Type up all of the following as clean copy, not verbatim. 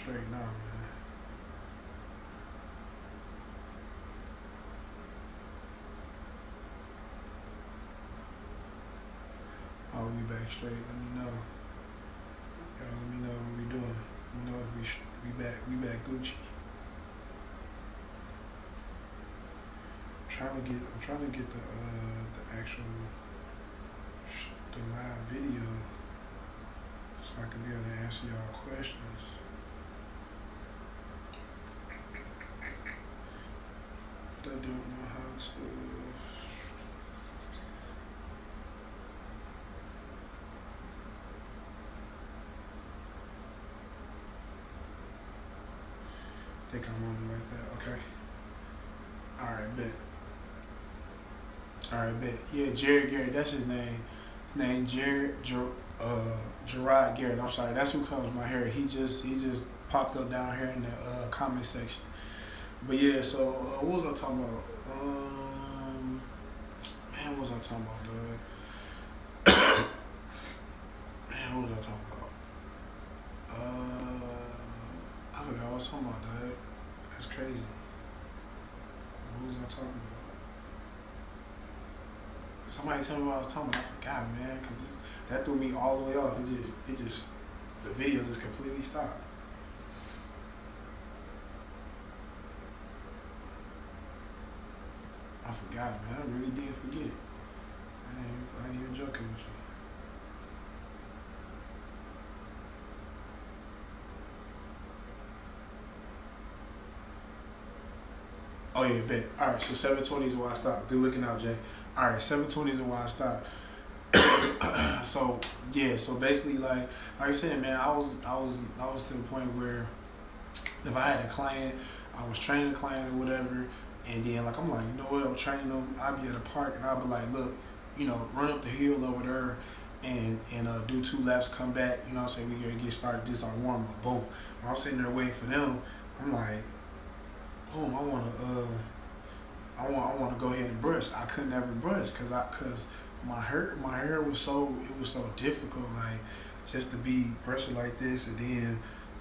straight now, man. I'll be back straight. Let me know. Y'all let me know what we doing. Let me know if we back Gucci. I'm trying to get the actual the live video so I can be able to answer y'all questions. But I don't know how to. I think I'm on it like that. Okay. All right, bet. All right, bet. Yeah, Jared Garrett, that's his name. His name Gerard Garrett. I'm sorry, that's who comes my hair. He just popped up down here in the comment section. But yeah, so what was I talking about? Man, what was I talking about, dude? Man, what was I talking about? I forgot what I was talking about, dude. That's crazy. What was I talking about? Somebody tell me what I was talking about. I forgot, man, because that threw me all the way off. The video just completely stopped. I forgot, man. I really did forget. I ain't even joking with you. Oh yeah, bet. All right, so 720 is where I stopped. Good looking out, Jay. All right, 720 is where I stopped. So yeah, so basically, like I said, man, I was to the point where if I had a client, I was training a client or whatever, and then like I'm like, you know what, I'm training them. I'd be at a park and I'd be like, look, run up the hill over there and do 2 laps, come back. You know what I'm saying? We gonna get started. This our warm up. Boom. When I'm sitting there waiting for them, I'm like, boom, I want to go ahead and brush. I couldn't ever brush because my hair was so difficult, like just to be brushing like this and then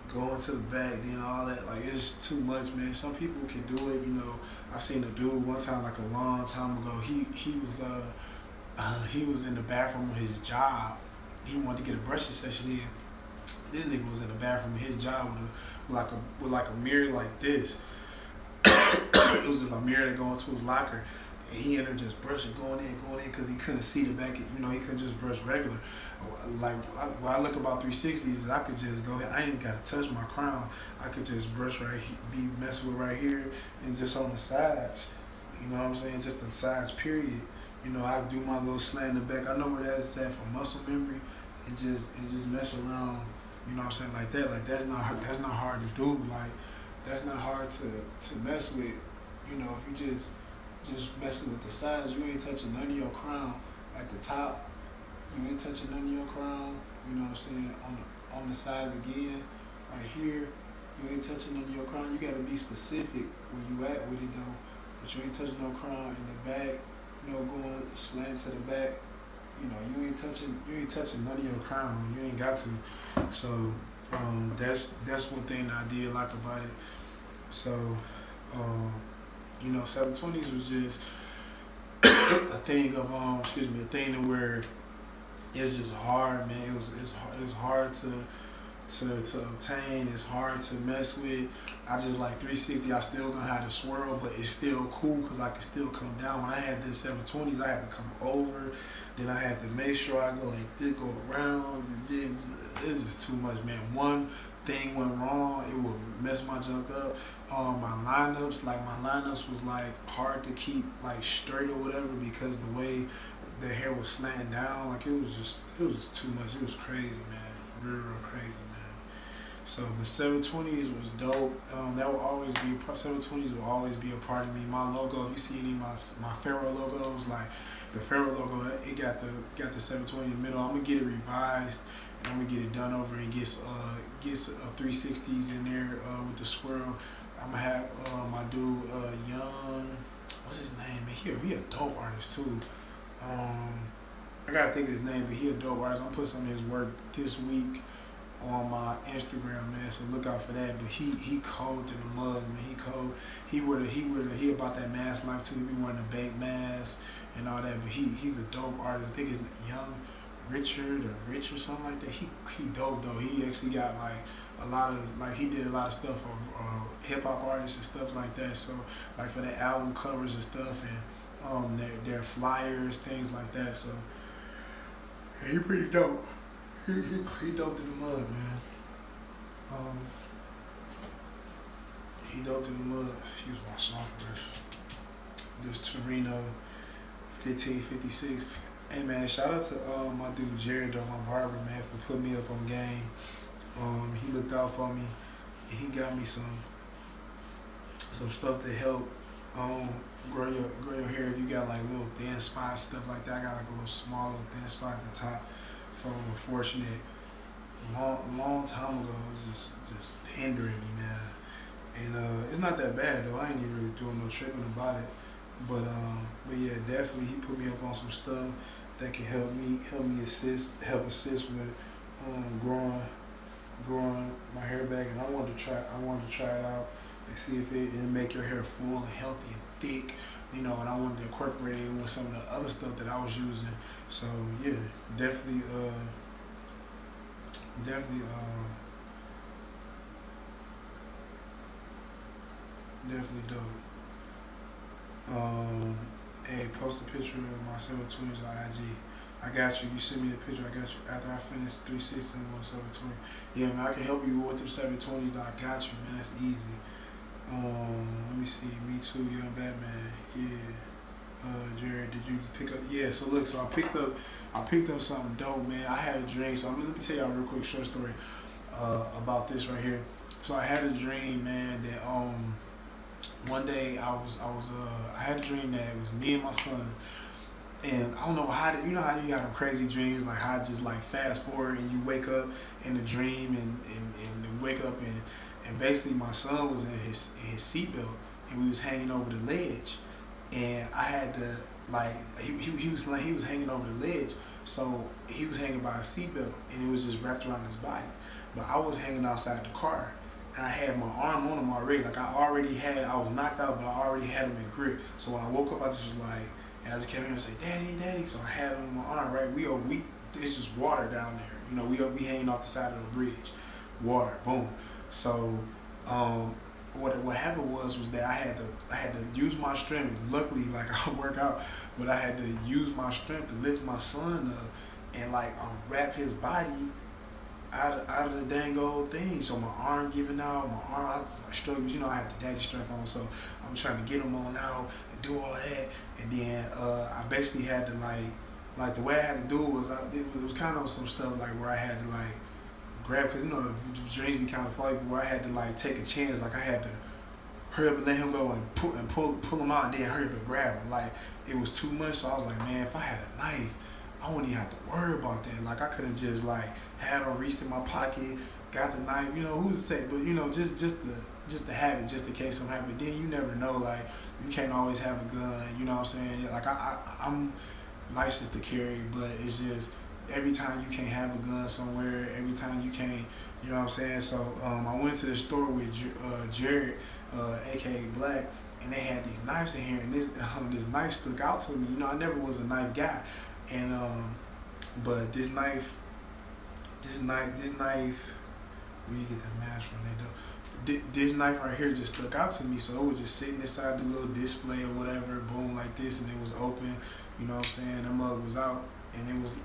going to the back, then all that, like it's too much, man. Some people can do it, I seen a dude one time, like a long time ago. He was in the bathroom of his job. He wanted to get a brushing session in. This nigga was in the bathroom of his job with like a mirror like this. It was just a mirror that go into his locker, and he ended up just brushing, going in, because he couldn't see the back. He couldn't just brush regular. Like when I look about 360s, I could just go ahead. I ain't got to touch my crown. I could just brush be messing with right here, and just on the sides. You know what I'm saying? Just the sides, period. I do my little slant in the back. I know where that's at for muscle memory, and just mess around. You know what I'm saying? Like that. Like that's not hard to do. Like that's not hard to mess with. If you just messing with the sides, you ain't touching none of your crown at the top. You ain't touching none of your crown. You know what I'm saying? On the sides again, right here, you ain't touching none of your crown. You gotta be specific where you at with it though. But you ain't touching no crown in the back. Going slant to the back. You ain't touching none of your crown. You ain't got to. So that's one thing that I did like about it. So 720s was just a thing of a thing to where it's just hard, man. It's hard to obtain. It's hard to mess with. I just like 360. I still gonna have to swirl, but it's still cool because I can still come down. When I had this 720s, I had to come over. Then I had to make sure I go like this, go around. It's just too much, man. One thing went wrong, it would mess my junk up. My lineups was like hard to keep like straight or whatever because the way the hair was slanting down, like it was just too much. It was crazy, man. Real crazy, man. So the 720s was dope. That will always be 720s will always be a part of me. My logo, if you see any of my Pharaoh logos, like the Pharaoh logo, it got the 720 in the middle. I'm gonna get it revised. And I'm gonna get it done over and get 360s in there with the swirl. I'm gonna have my dude Young, what's his name? Man, he a dope artist too. I gotta think of his name, but he a dope artist. I'm gonna put some of his work this week on my Instagram, man. So look out for that. But he cold to the mug, man. He cold. He about that mask life too. He be wearing the bait mask and all that. But he's a dope artist. I think it's Young Richard or Rich or something like that. He dope though. He actually got like a lot of like he did a lot of stuff for hip hop artists and stuff like that. So like for the album covers and stuff and their flyers, things like that. So he pretty dope. He dope to the mud, man. He dope to the mud. Excuse my song brush. This Torino 1556. Hey man, shout out to my dude Jared though, my barber, man, for putting me up on game. He looked out for me and he got me some stuff to help grow your hair if you got like little thin spots, stuff like that. I got like a little small little thin spot at the top from unfortunate long time ago. It was just hindering me, man. And it's not that bad though. I ain't even really doing no tripping about it. But yeah, definitely he put me up on some stuff that can help assist with growing my hair back. And I wanted to try it out and see if it'll make your hair full and healthy and thick, you know. And I wanted to incorporate it with some of the other stuff that I was using. So yeah, definitely dope. Hey, post a picture of my 720s on IG. I got you. You send me the picture. I got you. After I finish 360 and 720. Yeah, man, I can help you with them 720s. I got you, man. That's easy. Let me see. Me too, Young Batman. Yeah. Jared, did you pick up? Yeah. So look, so I picked up something dope, man. I had a dream. So let me tell y'all a real quick short story about this right here. So I had a dream, man, that one day I had a dream that it was me and my son, and I don't know how you know how you got them crazy dreams, like how just like fast forward and you wake up in the dream and wake up and basically my son was in his seatbelt and we was hanging over the ledge, and I had to like he was hanging over the ledge, so he was hanging by a seatbelt and it was just wrapped around his body, but I was hanging outside the car. And I had my arm on him already. Like I was knocked out, but I already had him in grip. So when I woke up, I just was like, and I just came here and said, Daddy. So I had him on my arm, right? It's just water down there. You know, we hanging off the side of the bridge. Water, boom. So what happened was that I had to use my strength. Luckily, like I work out, but I had to use my strength to lift my son up and like wrap his body out of the dang old thing. So my arm giving out, I struggled, you know, I had the daddy strength on, so I'm trying to get him on out and do all that. And then I basically had to like the way I had to do it was it was kind of some stuff like where I had to like grab, because you know the dreams be kind of funny, where I had to like take a chance, like I had to hurry up and let him go and pull him out and then hurry up and grab him. Like it was too much, so I was like, man, if I had a knife, I wouldn't even have to worry about that. Like I could have just like had him reached in my pocket, got the knife, you know, who's to say, but you know, just to have it just in case something happened. Then you never know, like you can't always have a gun, you know what I'm saying? Like I'm licensed to carry, but it's just every time you can't have a gun somewhere, every time you can't, you know what I'm saying? So I went to the store with Jared, aka Black, and they had these knives in here, and this knife stuck out to me. You know, I never was a knife guy. And but this knife, where you get that mask from? This knife right here just stuck out to me, so it was just sitting inside the little display or whatever, boom, like this, and it was open. You know what I'm saying? The mug was out, and it was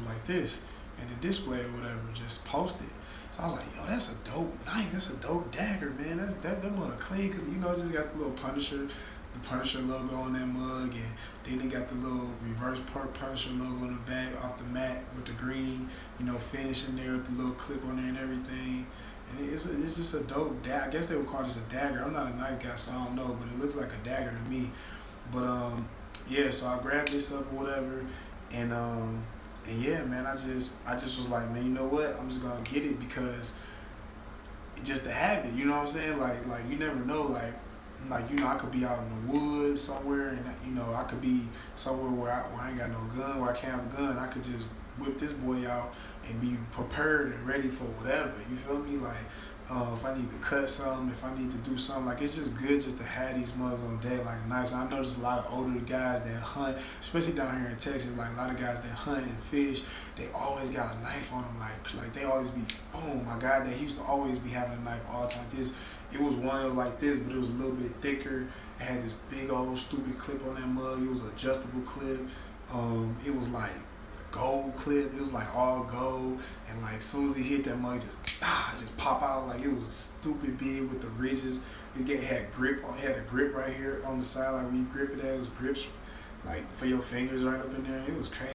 like this, and the display or whatever just posted. So I was like, yo, that's a dope knife. That's a dope dagger, man. That mug clean, cause you know it just got the little Punisher logo on that mug, and then they got the little reverse Punisher logo on the back off the mat with the green, you know, finish in there with the little clip on there and everything. And it's just a dope dagger. I guess they would call this a dagger. I'm not a knife guy, so I don't know, but it looks like a dagger to me. But yeah, so I grabbed this up or whatever, and yeah, man, I just was like, man, you know what? I'm just gonna get it because just to have it, you know what I'm saying? Like you never know, like you know, I could be out in the woods somewhere, and you know, I could be somewhere where I ain't got no gun, where I can't have a gun. I could just whip this boy out and be prepared and ready for whatever. You feel me? Like, if I need to cut something, if I need to do something, like it's just good just to have these mugs on deck, like nice. I know there's a lot of older guys that hunt, especially down here in Texas. Like a lot of guys that hunt and fish, they always got a knife on them. Like they always be, boom. My guy that used to always be having a knife all the time. It was one that was like this, but it was a little bit thicker. It had this big old stupid clip on that mug. It was an adjustable clip. It was like gold clip. It was like all gold, and like as soon as he hit that mug, just pop out. Like it was stupid big with the ridges. Had grip. It had a grip right here on the side. Like when you grip it, it was grips like for your fingers right up in there. It was crazy.